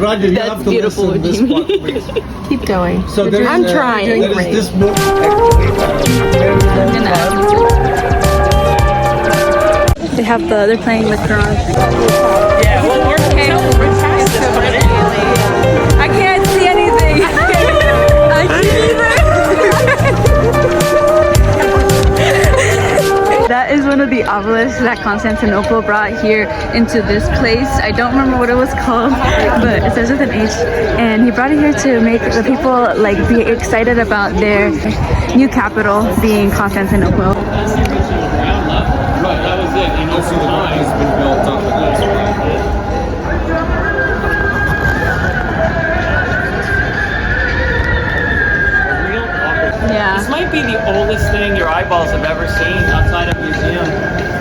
Roger, you have to beautiful listen this part, please. Keep going. So I'm trying. There is this book. They have they're playing the Quran. Yeah, well, we're past I can't see anything. I can't either. That is one of the obelisks that Constantinople brought here into this place. I don't remember what it was called, but it says with an H. And he brought it here to make the people like be excited about their new capital being Constantinople. Right, that was it. And You'll see the work has been built up in this way. Yeah. This might be the oldest thing your eyeballs have ever seen outside a museum.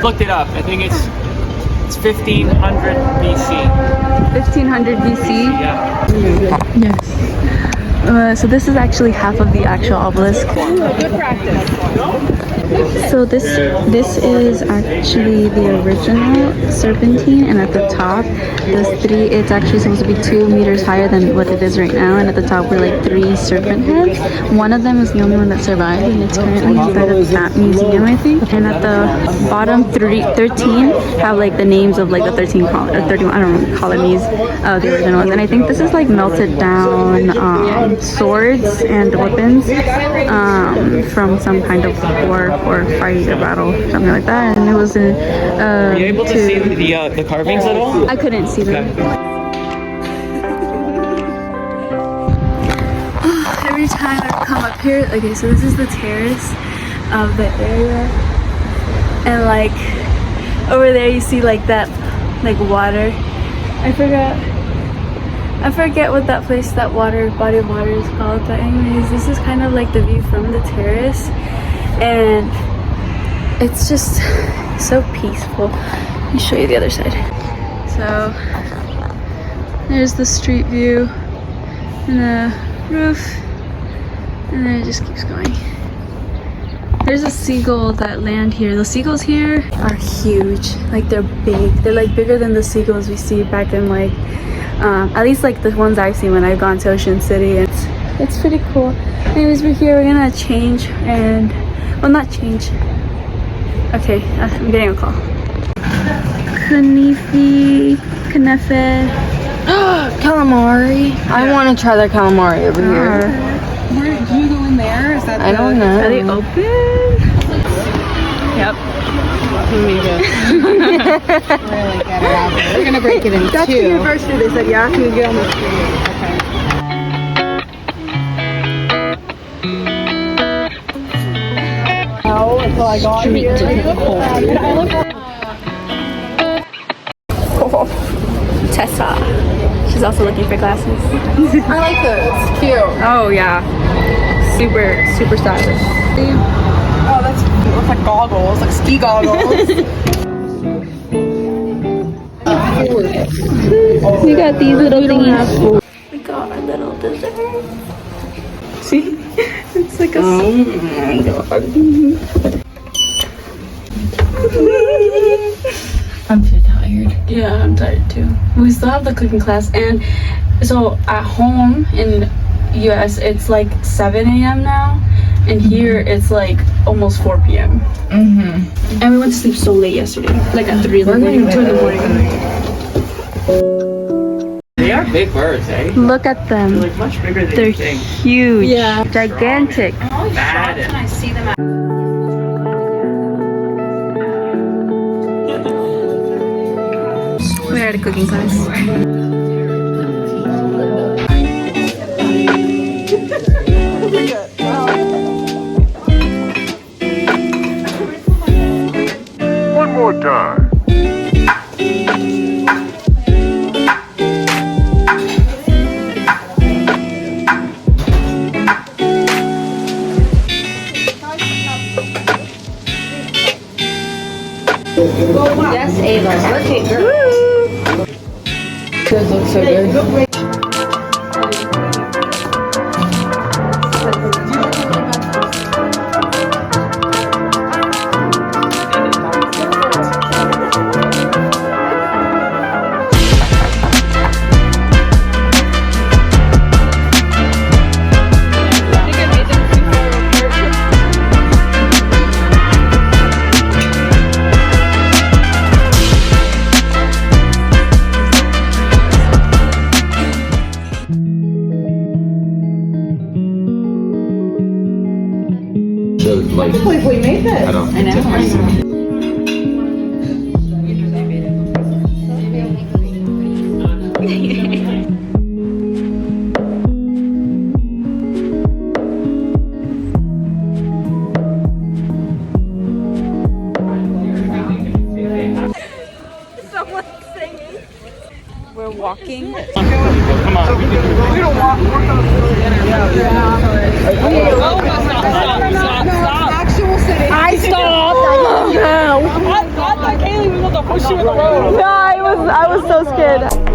Looked it up. I think it's 1500 BC. 1500 BC? Yeah. Yes. So this is actually half of the actual obelisk. Good practice. So this is actually the original serpentine, and at the top, it's actually supposed to be 2 meters higher than what it is right now, and at the top were like 3 serpent heads. One of them is the only one that survived, and it's currently inside of that museum, I think. And at the bottom 13 have like the names of like the 31 colonies of the original ones. And I think this is like melted down swords and weapons from some kind of war or fight or battle, something like that. And it was Were you able to see the carvings at all? I couldn't see them. Every time I come up here, okay, so this is the terrace of the area, and like over there you see like that like water. I forget what that place, that body of water is called, but anyways, this is kind of like the view from the terrace, and it's just so peaceful. Let me show you the other side. So there's the street view and the roof, and then it just keeps going. There's a seagull that land here. The seagulls here are huge. Like they're big. They're like bigger than the seagulls we see back in like at least like the ones I've seen when I've gone to Ocean City. It's pretty cool. Anyways, we're here. We're gonna change and not change. Okay, I'm getting a call. Kanifi, Knefe. Calamari. I want to try their calamari over here. Where do you go in there? Is that I don't know. Are they open? Yep. Really get it out there. We're gonna break it in That's two. the university. They said, yeah, can we get on the street? Okay. Until I got here. Tessa. She's also looking for glasses. I like those. Cute. Oh yeah. Super stylish. Oh, that's cute. It looks like goggles, like ski goggles. We got these little thingies. We got our little dessert. See? It's like a I'm too tired. Yeah, I'm tired too. We still have the cooking class, and so at home in US it's like 7 a.m. now, and here it's like almost 4 p.m. And we went to sleep so late yesterday, like at 3 in the morning, 2 in the morning. They are big birds, eh? Look at them. They're like much bigger than They're you think. huge. Yeah. Gigantic. Bad. I see them at We're at a cooking class. One more time. That's Ava. Look at girl. Those look so good. I believe we made this. I don't. I know. We're walking. Come on. Actual city. I stopped. I didn't know. I thought Kaylee was going to push you in the road. Yeah, I was so scared.